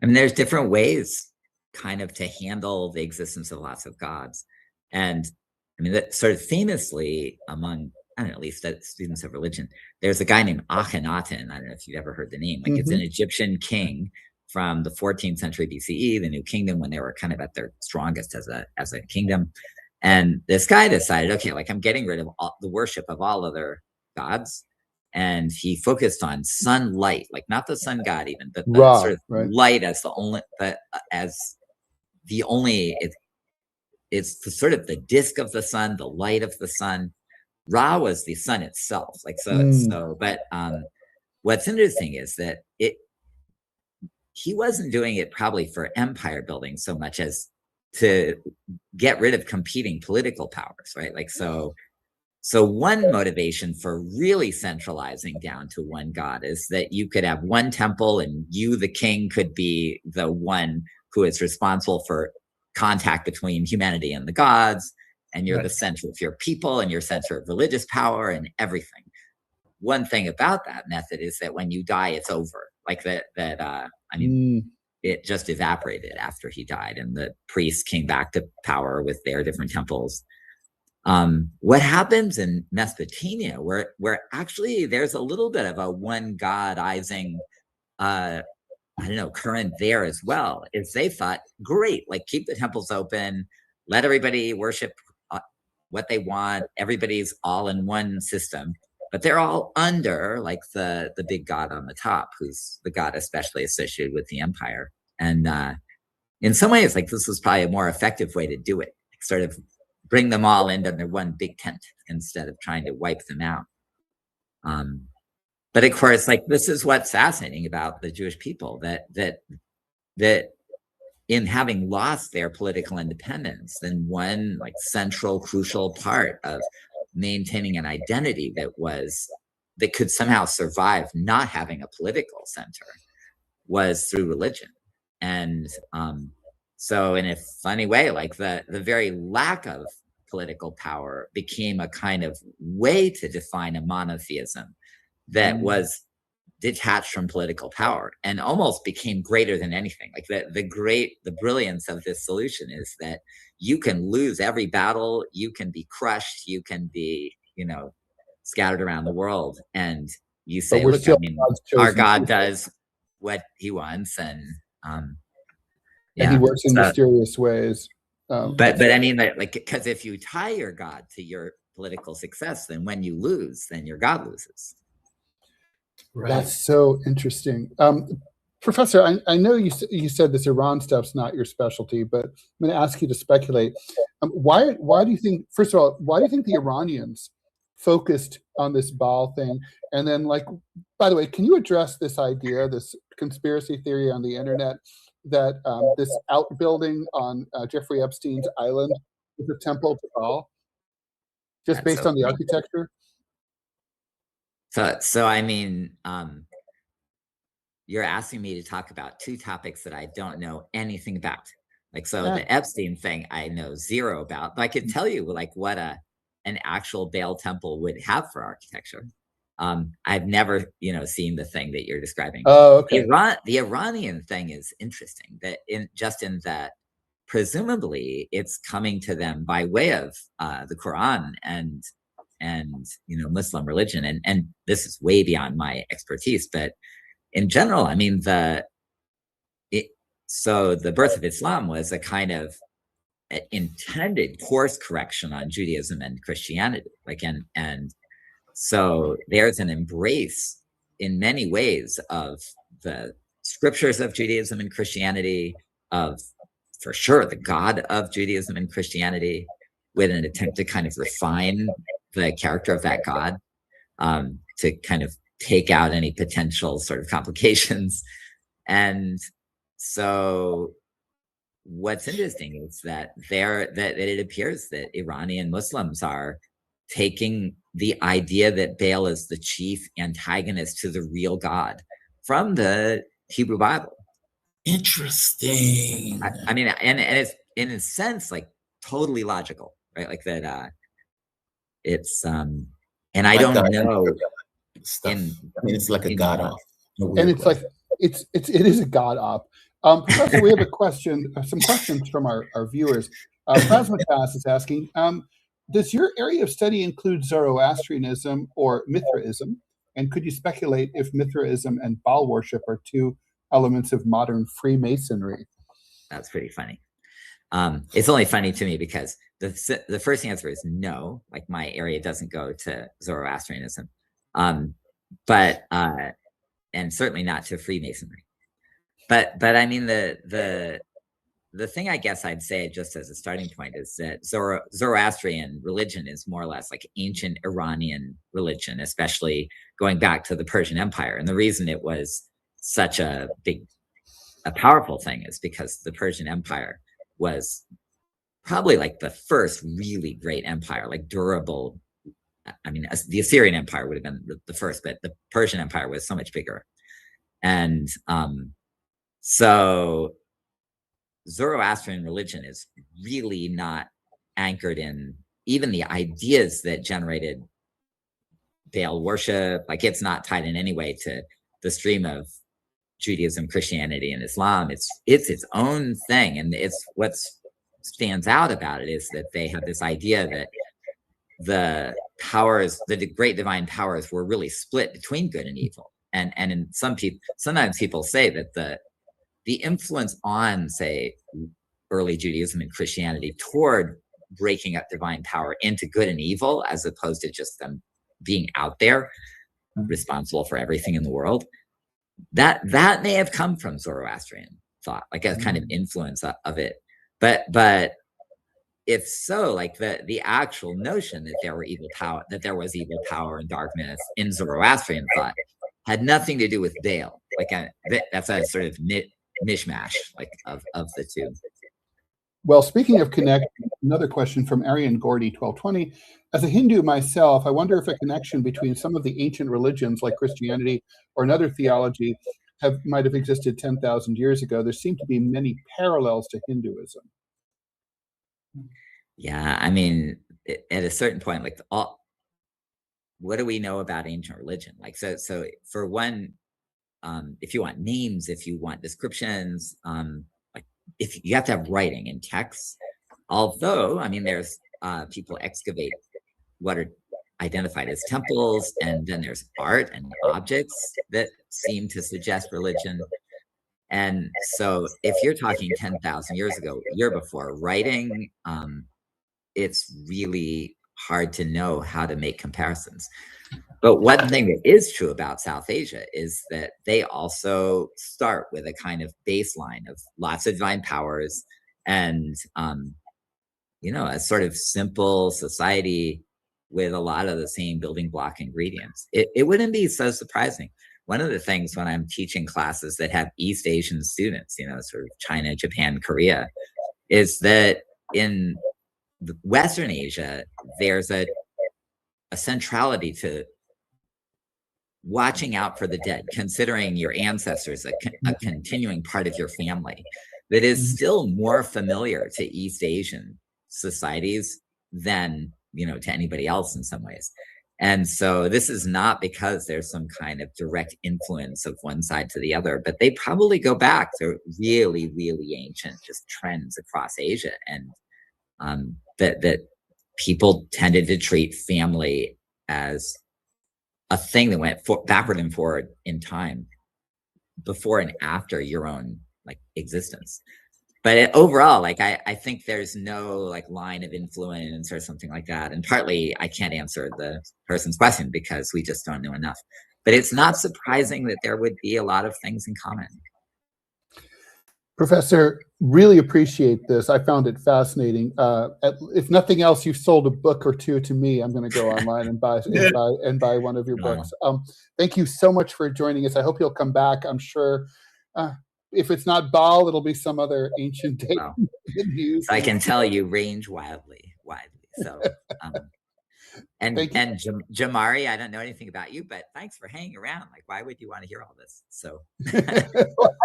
I mean, there's different ways kind of to handle the existence of lots of gods. And I mean, that sort of famously among, I don't know, at least students of religion, there's a guy named Akhenaten. I don't know if you've ever heard the name. Like, it's an Egyptian king from the 14th century BCE, the New Kingdom, when they were kind of at their strongest as a kingdom. And this guy decided, okay, like, I'm getting rid of the worship of all other gods. And he focused on sunlight, like not the sun god even, but the sort of light as it's the sort of the disk of the sun, the light of the sun. Ra was the sun itself, like so. But what's interesting is that he wasn't doing it probably for empire building so much as to get rid of competing political powers, right? Like, so one motivation for really centralizing down to one god is that you could have one temple, and you, the king, could be the one who is responsible for contact between humanity and the gods, and you're the center of your people and your center of religious power and everything. One thing about that method is that when you die, it's over. Like it just evaporated after he died, and the priests came back to power with their different temples. What happens in Mesopotamia, where actually there's a little bit of a one godizing, current there as well, is they thought, great, like, keep the temples open, let everybody worship what they want. Everybody's all in one system, but they're all under like the big god on the top, who's the god especially associated with the empire. And in some ways, like, this was probably a more effective way to do it, sort of bring them all into their one big tent instead of trying to wipe them out. But of course, like, this is what's fascinating about the Jewish people, that in having lost their political independence, then one like central, crucial part of maintaining an identity that could somehow survive not having a political center was through religion. And so in a funny way, like, the very lack of political power became a kind of way to define a monotheism that was detached from political power and almost became greater than anything. Like, the brilliance of this solution is that you can lose every battle, you can be crushed, you can be, scattered around the world, and you say, look, I mean, our God does what he wants, and he works in mysterious ways. But I mean, like, because if you tie your God to your political success, then when you lose, then your God loses. Right. That's so interesting. Professor, I know you said this Iran stuff's not your specialty, but I'm going to ask you to speculate. Why do you think, first of all, why do you think the Iranians focused on this Baal thing? And then, like, by the way, can you address this idea, this conspiracy theory on the internet, that this outbuilding on Jeffrey Epstein's island is a temple to Baal, just based on the architecture? So I mean, you're asking me to talk about two topics that I don't know anything about. Like, so the Epstein thing, I know zero about, but I could tell you like what an actual Baal temple would have for architecture. I've never, seen the thing that you're describing. Oh, okay. The Iranian thing is interesting, that in that presumably it's coming to them by way of the Quran and Muslim religion, and this is way beyond my expertise, but in general, I mean, so the birth of Islam was a kind of intended course correction on Judaism and Christianity, like, and so there's an embrace in many ways of the scriptures of Judaism and Christianity, of for sure the God of Judaism and Christianity, with an attempt to kind of refine the character of that God, to kind of take out any potential sort of complications. And so what's interesting is that it appears that Iranian Muslims are taking the idea that Baal is the chief antagonist to the real God from the Hebrew Bible. Interesting. I mean, and it's in a sense like totally logical, right? Like that. It's and I don't know. I mean, it's like a god off, and it's like it is a god op. Professor, we have a question, some questions from our viewers. Plasmatas is asking, does your area of study include Zoroastrianism or Mithraism? And could you speculate if Mithraism and Baal worship are two elements of modern Freemasonry? That's pretty funny. It's only funny to me because the first answer is no. Like my area doesn't go to Zoroastrianism, but and certainly not to Freemasonry. But I mean the thing I guess I'd say just as a starting point is that Zoroastrian religion is more or less like ancient Iranian religion, especially going back to the Persian Empire. And the reason it was such a powerful thing is because the Persian Empire was probably like the first really great empire, like durable. I mean, the Assyrian Empire would have been the first, but the Persian Empire was so much bigger. And so Zoroastrian religion is really not anchored in even the ideas that generated Baal worship. Like it's not tied in any way to the stream of Judaism, Christianity, and Islam. It's its own thing. And it's what stands out about it is that they have this idea that the powers, the great divine powers, were really split between good and evil. And in sometimes people say that the influence on, say, early Judaism and Christianity toward breaking up divine power into good and evil, as opposed to just them being out there responsible for everything in the world, that may have come from Zoroastrian thought, like a kind of influence of it. But if so, like the actual notion that there was evil power and darkness in Zoroastrian thought had nothing to do with Baal. Like that's a sort of mishmash, like of the two. Well, speaking of connect, another question from Arian Gordy 1220. As a Hindu myself, I wonder if a connection between some of the ancient religions like Christianity or another theology might have existed 10,000 years ago. There seem to be many parallels to Hinduism. Yeah, I mean, at a certain point, like what do we know about ancient religion? Like, so for one, if you want names, if you want descriptions, like if you have to have writing and text, although, I mean, there's people excavate what are identified as temples, and then there's art and objects that seem to suggest religion. And so if you're talking 10,000 years ago, year before writing, it's really hard to know how to make comparisons. But one thing that is true about South Asia is that they also start with a kind of baseline of lots of divine powers and, a sort of simple society with a lot of the same building block ingredients. It wouldn't be so surprising. One of the things when I'm teaching classes that have East Asian students, sort of China, Japan, Korea, is that in Western Asia, there's a centrality to watching out for the dead, considering your ancestors a continuing part of your family that is still more familiar to East Asian societies than, to anybody else in some ways. And so this is not because there's some kind of direct influence of one side to the other, but they probably go back to really, really ancient just trends across Asia. And that people tended to treat family as a thing that went backward and forward in time before and after your own existence. But overall, I think there's no line of influence or something like that. And partly I can't answer the person's question because we just don't know enough. But it's not surprising that there would be a lot of things in common. Professor, really appreciate this. I found it fascinating. If nothing else, you've sold a book or two to me. I'm going to go online and buy one of your books. Thank you so much for joining us. I hope you'll come back. I'm sure if it's not Baal, it'll be some other ancient date. Wow. I can tell you range widely. So, and Jamari, I don't know anything about you, but thanks for hanging around. Like, why would you want to hear all this? So,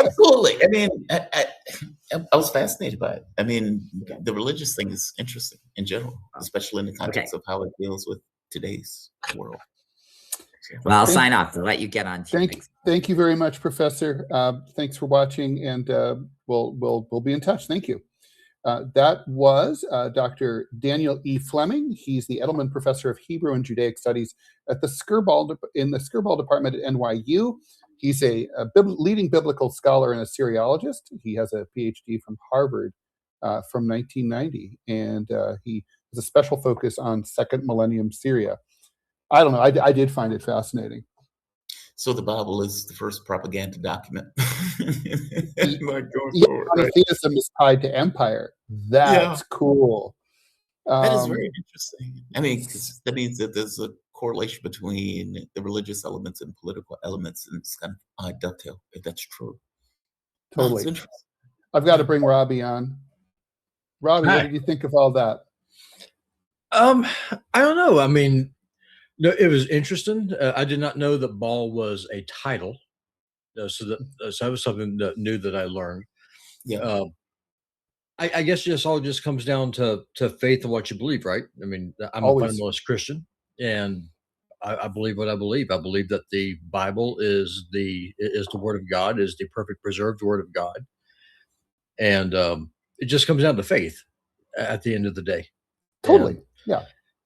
absolutely. I mean, I was fascinated by it. I mean, the religious thing is interesting in general, especially in the context of how it deals with today's world. Well, I'll sign off to let you get on. Thank you very much, Professor. Thanks for watching, and we'll be in touch. Thank you. That was Dr. Daniel E. Fleming. He's the Edelman Professor of Hebrew and Judaic Studies at the Skirball Department at NYU. He's a leading biblical scholar and a Syriologist. He has a Ph.D. from Harvard from 1990, and he has a special focus on second-millennium Syria. I don't know. I did find it fascinating. So the Bible is the first propaganda document. Monotheism is tied to empire. That's cool. That is very interesting. I mean, 'cause that means that there's a correlation between the religious elements and political elements, and it's kind of dovetail, if that's true. Totally. Interesting. I've got to bring Robbie on. Robbie, what did you think of all that? I don't know. I mean, no, it was interesting. I did not know that Baal was a title, so that was something new that I learned. Yeah. I guess this all just comes down to faith and what you believe, right? I mean, I'm a fundamentalist Christian, and I believe what I believe. I believe that the Bible is the Word of God, is the perfect preserved Word of God, and it just comes down to faith at the end of the day. Totally.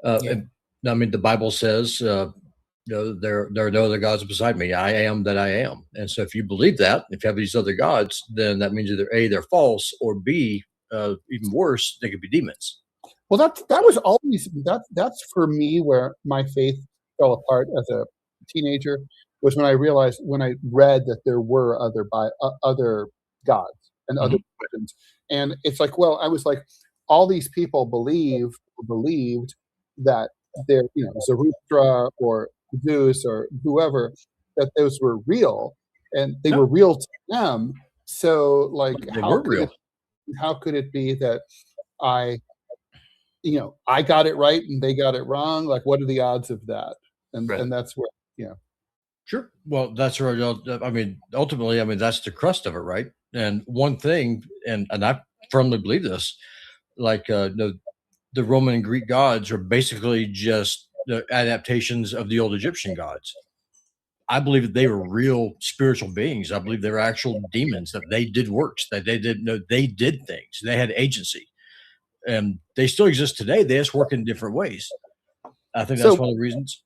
And, I mean, the Bible says, there are no other gods beside me. I am that I am. And so if you believe that, if you have these other gods, then that means either A, they're false, or B, even worse, they could be demons. Well, that was always, that's for me where my faith fell apart as a teenager, was when I read that there were other gods and other religions. And it's like, well, I was like, all these people believed that there, Zarathustra or Zeus or whoever, that those were real, and they were real to them. So, like, how could it be that I got it right and they got it wrong? Like, what are the odds of that? And that's where, Sure. Well, that's right. I mean, ultimately, that's the crust of it, right? And one thing, and I firmly believe this, like the Roman and Greek gods are basically just the adaptations of the old Egyptian gods. I believe that they were real spiritual beings. I believe they were actual demons, that they did works, that they did things. They had agency, and they still exist today. They just work in different ways. I think that's one of the reasons.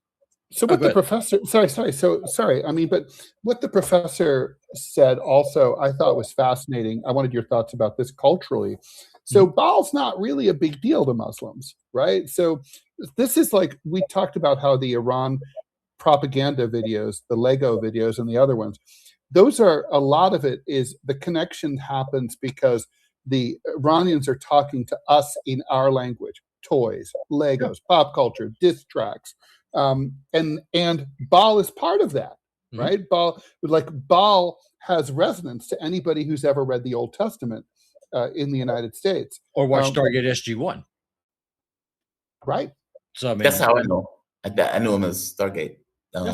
So what the professor, sorry. I mean, but what the professor said also, I thought was fascinating. I wanted your thoughts about this culturally. So Baal's not really a big deal to Muslims, right? So this is like, we talked about how the Iran propaganda videos, the Lego videos and the other ones, those are, a lot of it is the connection happens because the Iranians are talking to us in our language, toys, Legos, pop culture, diss tracks. And Baal is part of that, right? Baal has resonance to anybody who's ever read the Old Testament in the United States. Or watch Stargate SG-1. Right. So that's how I know. I knew him as Stargate.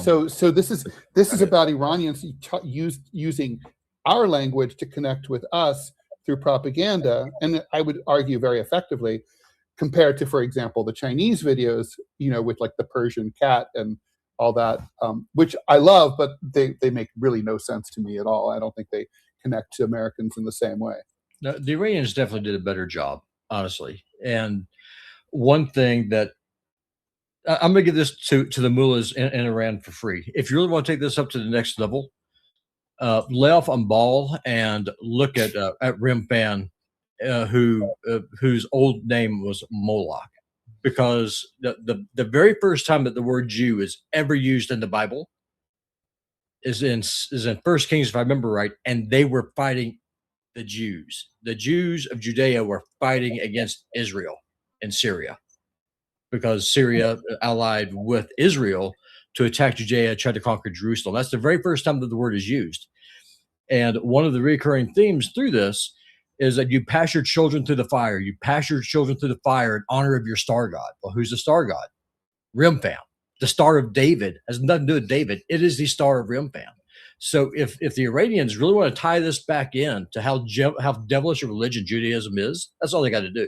So this is about Iranians using our language to connect with us through propaganda, and I would argue very effectively, compared to, for example, the Chinese videos, with like the Persian cat and all that, which I love, but they make really no sense to me at all. I don't think they connect to Americans in the same way. No, the Iranians definitely did a better job, honestly. And one thing that I'm going to give this to the mullahs in Iran for free. If you really want to take this up to the next level, lay off on Baal and look at Rimpan, whose old name was Moloch, because the very first time that the word Jew is ever used in the Bible is in 1 Kings, if I remember right, and they were fighting the Jews. The Jews of Judea were fighting against Israel in Syria because Syria allied with Israel to attack Judea, try to conquer Jerusalem. That's the very first time that the word is used. And one of the recurring themes through this is that you pass your children through the fire. You pass your children through the fire in honor of your star god. Well, who's the star god? Remphan. The Star of David has nothing to do with David. It is the Star of Remphan. So if the Iranians really want to tie this back in to how devilish a religion Judaism is, that's all they got to do.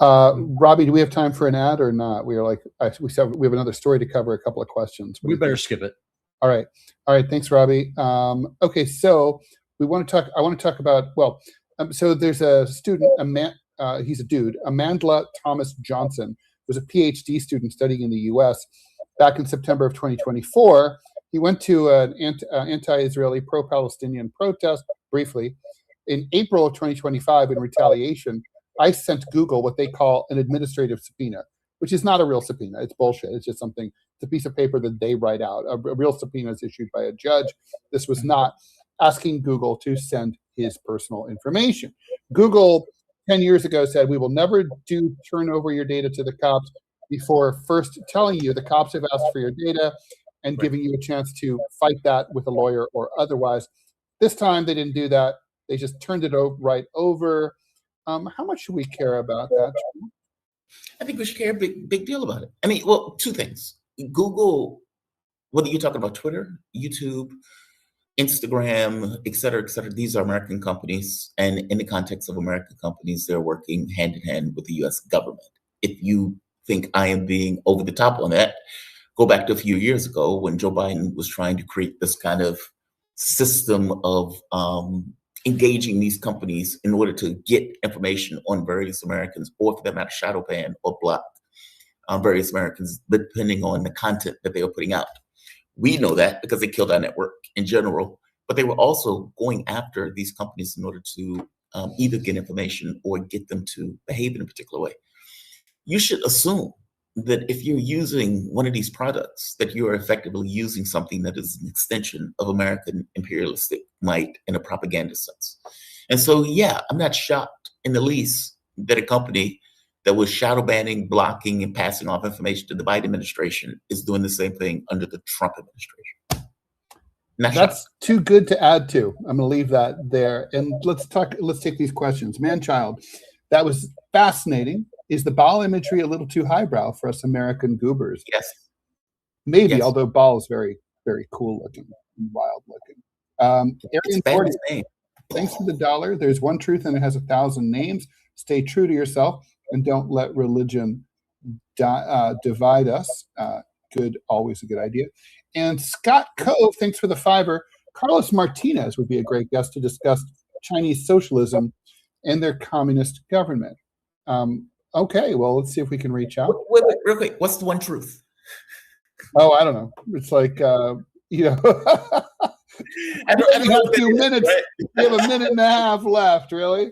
Robbie, do we have time for an ad or not? We have another story to cover, a couple of questions. We better skip it. All right. Thanks, Robbie. Okay, so I want to talk about, so there's a student, he's a dude, Hamadeh Thomas Johnson, was a Ph.D. student studying in the U.S. Back in September of 2024. He went to an anti-Israeli, pro-Palestinian protest briefly. In April of 2025, in retaliation, ICE sent Google what they call an administrative subpoena, which is not a real subpoena. It's bullshit. It's just something, it's a piece of paper that they write out. A real subpoena is issued by a judge. This was not asking Google to send his personal information. Google 10 years ago said, we will never turn over your data to the cops before first telling you the cops have asked for your data and giving you a chance to fight that with a lawyer or otherwise. This time they didn't do that. They just turned it right over. How much should we care about that? I think we should care a big deal about it. I mean, well, two things. Google, whether you're talking about Twitter, YouTube, Instagram, et cetera, these are American companies. And in the context of American companies, they're working hand in hand with the US government. If you think I am being over the top on that, go back to a few years ago when Joe Biden was trying to create this kind of system of engaging these companies in order to get information on various Americans, or for that matter, shadow ban or block various Americans, depending on the content that they are putting out. We know that because they killed our network in general, but they were also going after these companies in order to either get information or get them to behave in a particular way. You should assume that if you're using one of these products, that you are effectively using something that is an extension of American imperialistic might in a propaganda sense. And so, yeah, I'm not shocked in the least that a company that was shadow banning, blocking, and passing off information to the Biden administration is doing the same thing under the Trump administration. That's too good to add to. I'm going to leave that there. And let's take these questions. Man-child, that was fascinating. Is the Baal imagery a little too highbrow for us American goobers? Yes. Maybe, yes. Although Baal is very, very cool looking and wild looking. Arian 40, thanks for the $1. There's one truth and it has 1,000 names. Stay true to yourself and don't let religion divide us. Always a good idea. And Scott Cove, thanks for the $5. Carlos Martinez would be a great guest to discuss Chinese socialism and their communist government. Okay, well, let's see if we can reach out. Wait, real quick. What's the one truth? Oh, I don't know. It's like, I don't have 2 minutes. Right? We have a minute and a half left, really?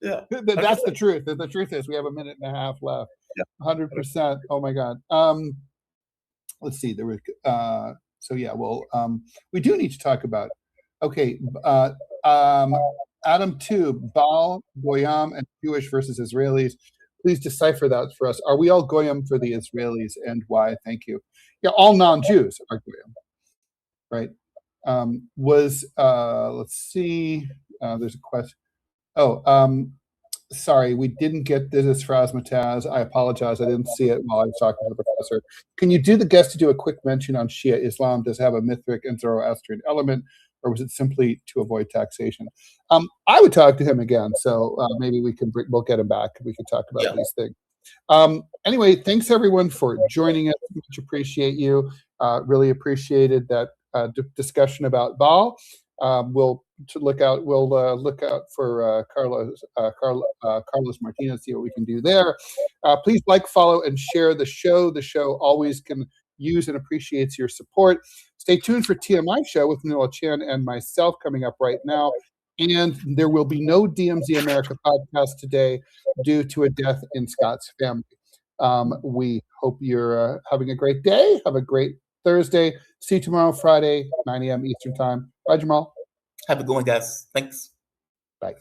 Yeah. That's the truth. The truth is we have a minute and a half left. Yeah. 100%. Oh, my God. Let's see. There was, we do need to talk about, okay, Adam 2, Baal, Goyam, and Jewish versus Israelis. Please decipher that for us. Are we all Goyam for the Israelis and why? Thank you. Yeah, all non-Jews are Goyam, right? Let's see, there's a question. Sorry, we didn't get this for Asmataz. I apologize. I didn't see it while I was talking to the professor. Can you do the guest to do a quick mention on Shia Islam? Does it have a mythic and Zoroastrian element, or was it simply to avoid taxation? I would talk to him again, so maybe we'll get him back. We can talk about these things. Anyway, thanks everyone for joining us. Much appreciate you. Really appreciated that discussion about Baal. We'll look out for Carlos Martinez, see what we can do there. Please like, follow, and share the show. The show always can use and appreciates your support. Stay tuned for TMI show with Noah Chan and myself coming up right now. And there will be no DMZ America podcast today due to a death in Scott's family. We hope you're having a great day. Have a great Thursday. See you tomorrow, Friday, 9 a.m. Eastern time. Bye, Jamarl. Have a good one, guys. Thanks. Bye.